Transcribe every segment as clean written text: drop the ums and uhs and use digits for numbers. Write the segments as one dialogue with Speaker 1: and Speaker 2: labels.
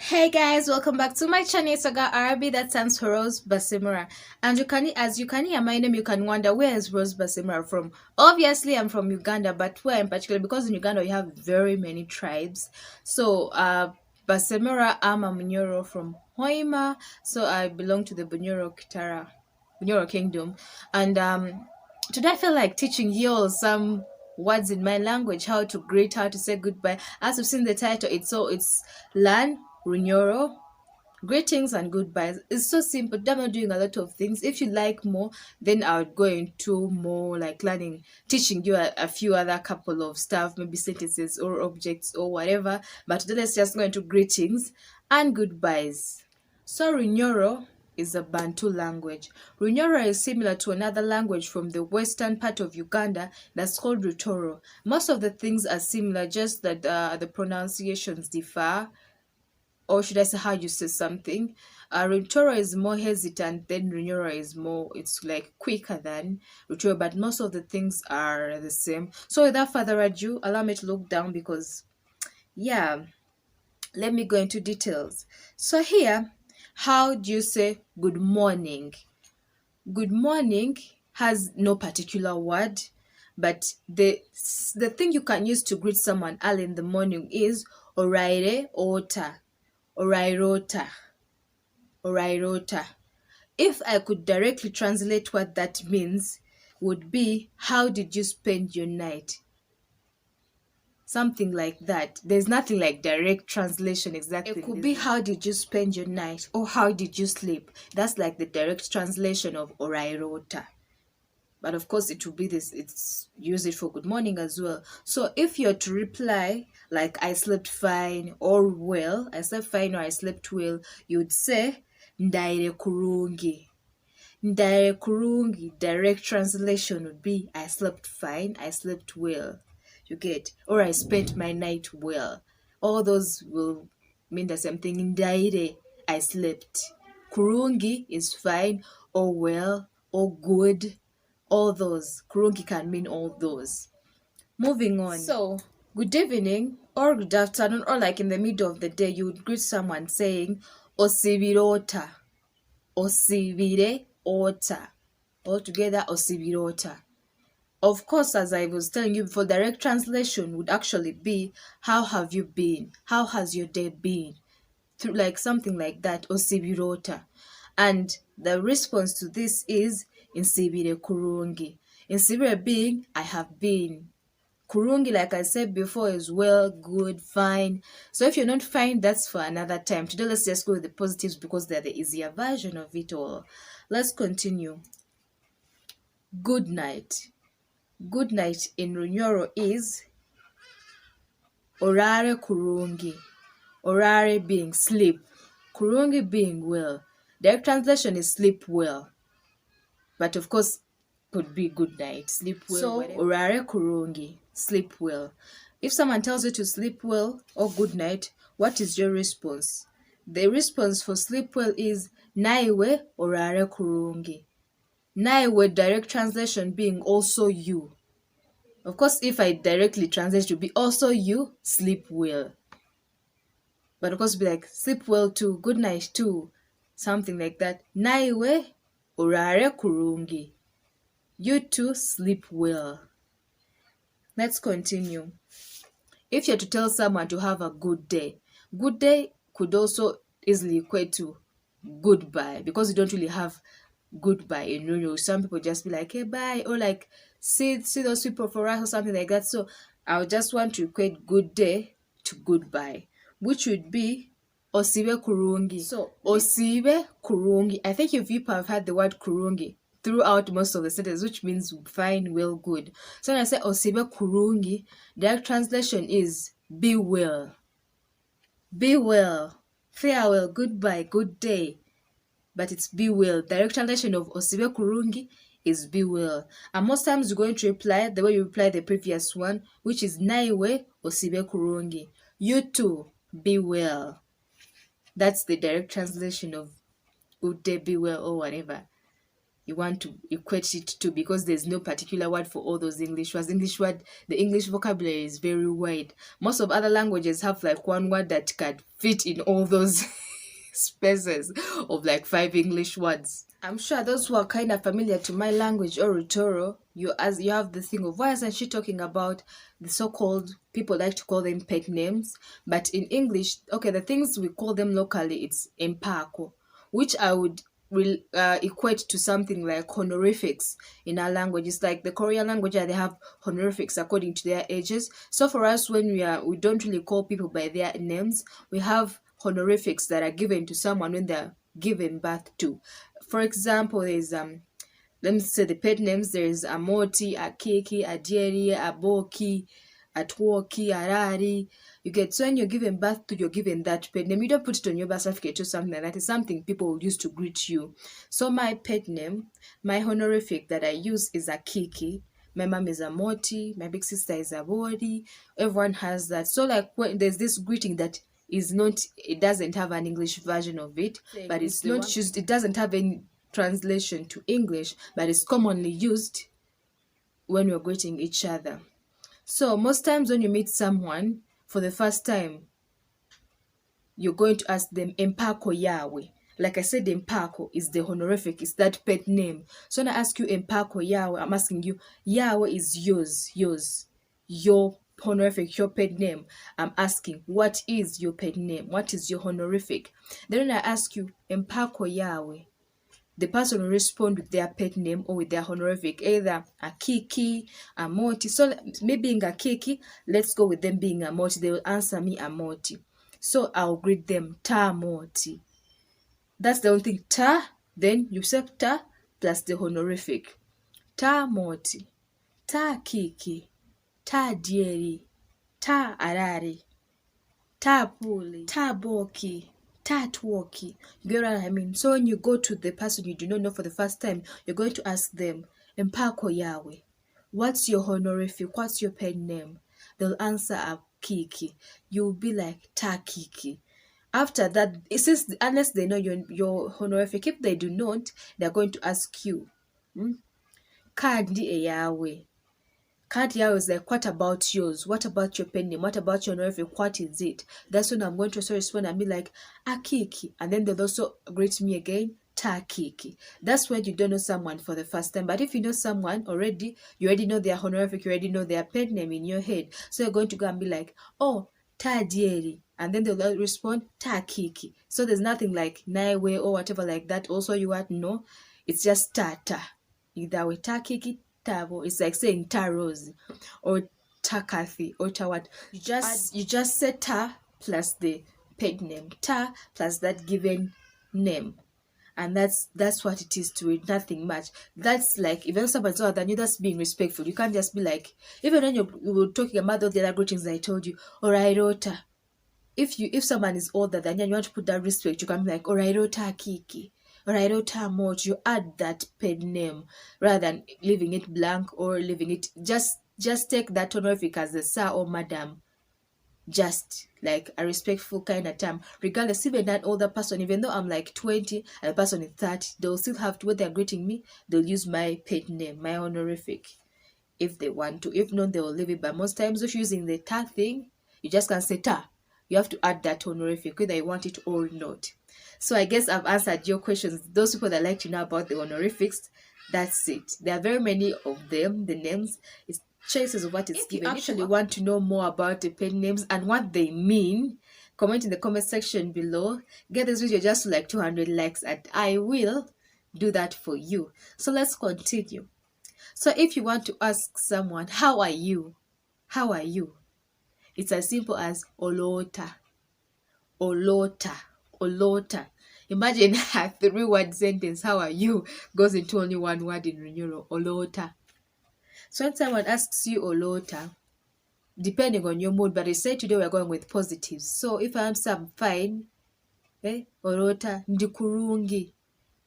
Speaker 1: Hey guys, welcome back to my channel. Saga Arabi, that stands for Rose Basemera. And as you can hear my name, you can wonder where is Rose Basemera from. Obviously, I'm from Uganda, but where in particular, because in Uganda we have very many tribes. So, Basemera, I'm a Bunyoro from Hoima. So I belong to the Bunyoro Kingdom. And today I feel like teaching you all some words in my language, how to greet, how to say goodbye. As you've seen the title, it's learn Runyoro, greetings and goodbyes. It's so simple. I'm not doing a lot of things. If you like more, then I would go into more like learning, teaching you a few other couple of stuff, maybe sentences or objects or whatever. But today let's just go into greetings and goodbyes. So Runyoro is a Bantu language. Runyoro is similar to another language from the western part of Uganda that's called Rutoro. Most of the things are similar, just that the pronunciations differ, or should I say how you say something. Rutoro is more hesitant, then Runyoro is more, it's like quicker than Rutoro, but most of the things are the same. So without further ado, allow me to look down because, yeah, let me go into details. So here, how do you say good morning? Good morning has no particular word, but the thing you can use to greet someone early in the morning is oraire ota, orairota, orairota. If I could directly translate what that means, would be how did you spend your night? Something like that. There's nothing like direct translation exactly. It could be how did you spend your night or how did you sleep. That's like the direct translation of orairota. But of course it will be this, it's use it for good morning as well. So if you're to reply like I slept fine or well, I slept fine or I slept well, you'd say ndaire kurungi. Ndaire kurungi, direct translation would be I slept fine, I slept well. You get? Or I spent my night well. All those will mean the same thing. Ndaire, I slept. Kurungi is fine or well or good. All those. Kurungi can mean all those. Moving on. So, good evening or good afternoon or like in the middle of the day, you would greet someone saying osibirota. Osibire ota. Altogether osibirota. Of course, as I was telling you before, direct translation would actually be how have you been? How has your day been? Through like something like that, osibirota. And the response to this is insibire kurungi. Insibire being I have been. Kurungi, like I said before, is well, good, fine. So if you're not fine, that's for another time. Today, let's just go with the positives because they're the easier version of it all. Let's continue. Good night. Good night in Runyoro is orare kurungi. Orare being sleep. Kurungi being well. Direct translation is sleep well. But of course, could be good night, sleep well. So, orare kurungi, sleep well. If someone tells you to sleep well or good night, what is your response? The response for sleep well is naiwe orare kurungi. Naiwe, direct translation being also you. Of course, if I directly translate, it would be also you, sleep well. But of course, be like sleep well too, good night too, something like that. Naiwe orare kurungi. You too, sleep well. Let's continue. If you're to tell someone to have a good day could also easily equate to goodbye because you don't really have goodbye in Runyoro. Some people just be like, hey, bye, or like, see those people for us or something like that. So I would just want to equate good day to goodbye, which would be osibe kurungi. So osibe kurungi. I think if you have had the word kurungi throughout most of the sentence, which means fine, well, good. So when I say osibe kurungi, direct translation is be well. Be well. Farewell, goodbye, good day. But it's be well. Direct translation of osibe kurungi is be well. And most times you're going to reply the way you reply the previous one, which is naiwe osibe kurungi. You too, be well. That's the direct translation of good day, be well, or whatever. you want to equate it to, because there's no particular word for all those English words. The English vocabulary is very wide. Most of other languages have like one word that can fit in all those spaces of like 5 English words. I'm sure those who are kind of familiar to my language or Runyoro, you have the thing of, why isn't she talking about the so-called, people like to call them pet names, but in English, okay, the things we call them locally, it's Empako, which I would equate to something like honorifics in our language. It's like the Korean language, they have honorifics according to their ages. So for us, when we don't really call people by their names, we have honorifics that are given to someone when they're given birth to. For example, there's let me say the pet names. There's Amoti, Akiki, Adieri, Aboki, Atwoki, Arari. You get, so when you're given birth to, you're given that pet name. You don't put it on your birth certificate or something like that. It's something people will use to greet you. So my pet name, my honorific that I use is Akiki. My mom is Amoti. My big sister is Abori. Everyone has that. So like when there's this greeting that is not, it doesn't have an English version of it, but it's not used, it doesn't have any translation to English, but it's commonly used when we're greeting each other. So most times when you meet someone for the first time, you're going to ask them Empako Yahweh. Like I said, Empako is the honorific, it's that pet name. So when I ask you Empako Yahweh, I'm asking you, Yahweh is yours, your honorific, your pet name. I'm asking, what is your pet name? What is your honorific? Then when I ask you Empako Yahweh, the person will respond with their pet name or with their honorific, either Akiki, Amoti. So maybe being Akiki, let's go with them being Amoti. They will answer me Amoti. So I'll greet them Ta Moti. That's the only thing. Ta, then you say Ta plus the honorific. Ta Moti, Ta Kiki, Ta Dieri, Ta Arari, Ta Puli, Ta Boki, Tatwoki. You get what I mean? So when you go to the person you do not know for the first time, you're going to ask them, Empako Yahweh, what's your honorific? What's your pen name? They'll answer Kiki. You'll be like Ta-Kiki. After that, it says, unless they know your honorific, if they do not, they're going to ask you, Kandi Yahweh. Can't hear is like, what about yours? What about your pen name? What about your honorific? What is it? That's when I'm going to also respond and be like, Akiki. And then they'll also greet me again, Ta-Kiki. That's when you don't know someone for the first time. But if you know someone already, you already know their honorific, you already know their pen name in your head. So you're going to go and be like, oh, Ta-Dieri. And then they'll respond, Ta-Kiki. So there's nothing like Naiwe or whatever like that. Also, you want to know, it's just Ta-Ta. Either way, Ta-Kiki, Tavo. It's like saying Ta Rose or Ta Kathy or Ta what. You just say Ta plus the pet name. Ta plus that given name. And that's what it is to it, nothing much. That's like, even someone's older than you, that's being respectful. You can't just be like, even when you were talking about all the other greetings I told you, alright, Ota. If someone is older than you and you want to put that respect, you can be like, alright, Ota Kiki. Alright, Ota Mot. You add that pen name rather than leaving it blank or leaving it. Just take that honorific as a sir or madam. Just like a respectful kind of term. Regardless, even that older person, even though I'm like 20 and the person is 30, they'll still have to, when they're greeting me, they'll use my pet name, my honorific, if they want to. If not, they will leave it. But most times, if you're using the ta thing, you just can't say ta. You have to add that honorific, whether you want it or not. So I guess I've answered your questions. Those people that like to know about the honorifics, that's it. There are very many of them, the names. It's choices of what is given. If you actually want to know more about the pen names and what they mean, comment in the comment section below. Get this video just to like 200 likes and I will do that for you. So let's continue. So if you want to ask someone, how are you? How are you? It's as simple as Olota. Olota. Olota. Imagine a 3-word sentence, how are you, goes into only 1 word in Runyoro, Olota. So when someone asks you Olota, depending on your mood, but I say today we're going with positives. So if I answer I'm fine, Olota, Ndikurungi.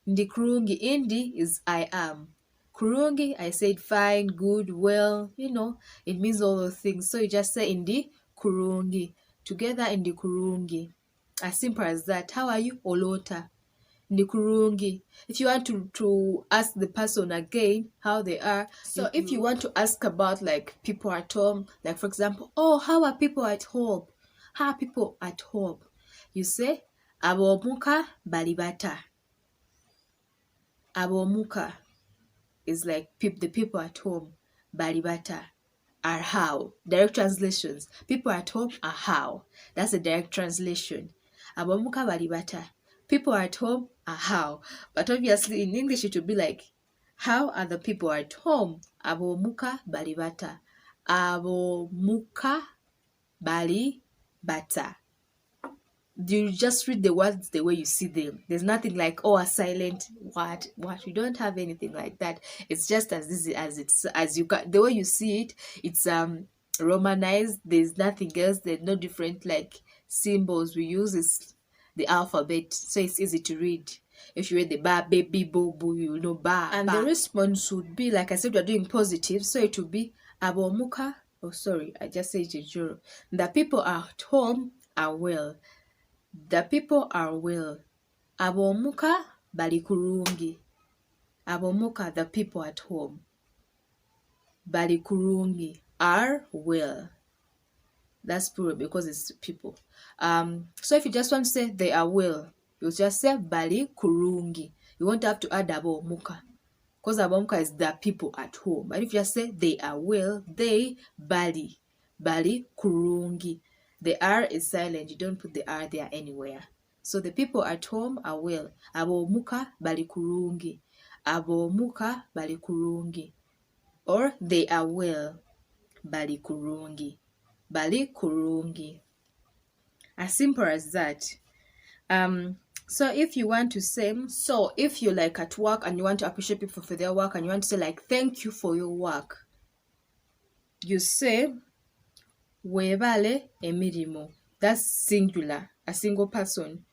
Speaker 1: Ndikurungi, Indi is I am. Kurungi, I said fine, good, well, it means all those things. So you just say Indi Kurungi. Together Indi Kurungi. As simple as that. How are you? Olota. Nikurungi. If you want to ask the person again how they are, so if you want to ask about like people at home, like for example, oh, how are people at home? How are people at home? You say abomuka balibata. Abomuka is like the people at home. Balibata are how. Direct translations. People at home are how. That's a direct translation. Abomuka balibata. People at home are how. But obviously in English it would be like, how are the people at home? Abomuka balibata. Abomuka balibata. You just read the words the way you see them. There's nothing like, oh, a silent what. We don't have anything like that. It's just as easy as it's as you got the way you see it. It's romanized. There's nothing else. There's no different like symbols we use. Is the alphabet, so it's easy to read. If you read the ba, baby, bo, boo, you know ba. And ba. The response would be, like I said, we're doing positive, so it would be abomuka. Oh, sorry, I just said jejuro. The people at home are well. The people are well. Abomuka bali kurungi. Abomuka, the people at home. Bali kurungi are well. That's plural because it's people. So if you just want to say they are well, you just say bali kurungi. You won't have to add abomuka because abomuka is the people at home. But if you just say they are well, they bali kurungi. The R is silent. You don't put the R there anywhere. So the people at home are well. Abomuka bali kurungi. Abomuka bali kurungi. Or they are well. Bali kurungi. Bali kurungi. As simple as that. So if you want to say, so if you're like at work and you want to appreciate people for their work and you want to say like, thank you for your work, you say webale emirimo. That's singular, a single person.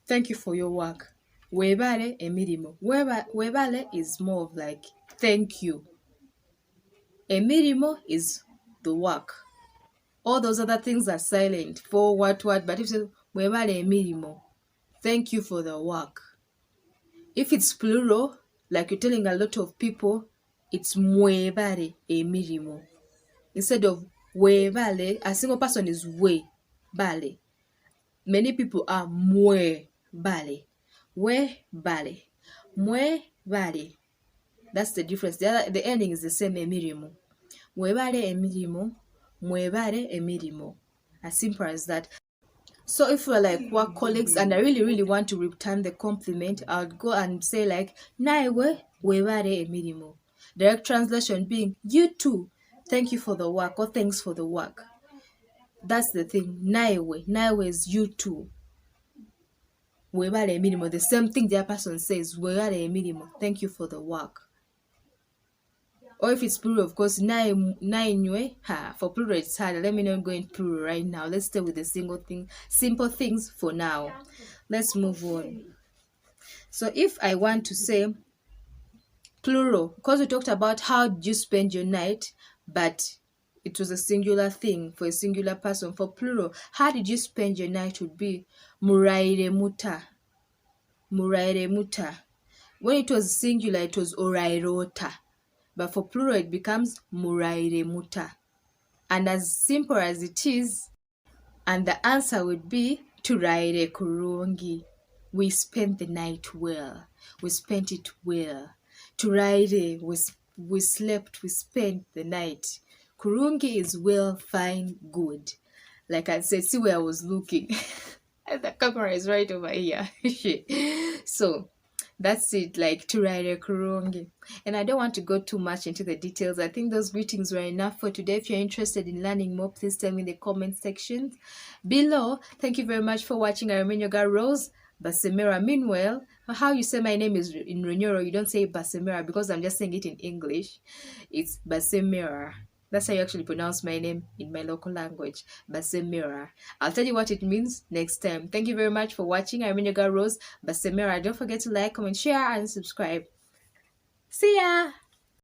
Speaker 1: Thank you for your work. Webale emirimo. Webale is more of like thank you. Emirimo is the work. All those other things are silent. For what, but if you say webale emirimo, thank you for the work. If it's plural, like you're telling a lot of people, it's mwebale emirimo. Instead of webale, a single person is we bale. Many people are mwe bale. We bale. Mwe bale. That's the difference. The ending is the same, emirimo. Webale emirimo. Mwebale emirimo. As simple as that. So if we're like work colleagues and I really want to return the compliment, I would go and say like, Naiwe webale emirimo. Direct translation being, you too. Thank you for the work or thanks for the work. That's the thing. Naiwe is you too. Webale emirimo. The same thing the other person says. Webale emirimo. Thank you for the work. Or if it's plural, of course, nainywe. For plural, it's hard. Let me not go in plural right now. Let's stay with the simple things for now. Let's move on. So if I want to say plural, because we talked about how did you spend your night, but it was a singular thing for a singular person. For plural, how did you spend your night would be muraire muta. Muraire muta. When it was singular, it was orairota. But for plural, it becomes muraire muta. And as simple as it is, and the answer would be turaire kurungi. We spent the night well. We spent it well. Turaire, we slept, we spent the night. Kurungi is well, fine, good. Like I said, see where I was looking. And the camera is right over here. So that's it, like turaire kurungi. And I don't want to go too much into the details. I think those greetings were enough for today. If you're interested in learning more, please tell me in the comment section below. Thank you very much for watching. I remain your girl Rose Basemera. Meanwhile, how you say my name is in Runyoro, you don't say Basemera because I'm just saying it in English. It's Basemera. That's how you actually pronounce my name in my local language, Basemera. I'll tell you what it means next time. Thank you very much for watching. I'm your girl Rose Basemera. Don't forget to like, comment, share, and subscribe. See ya!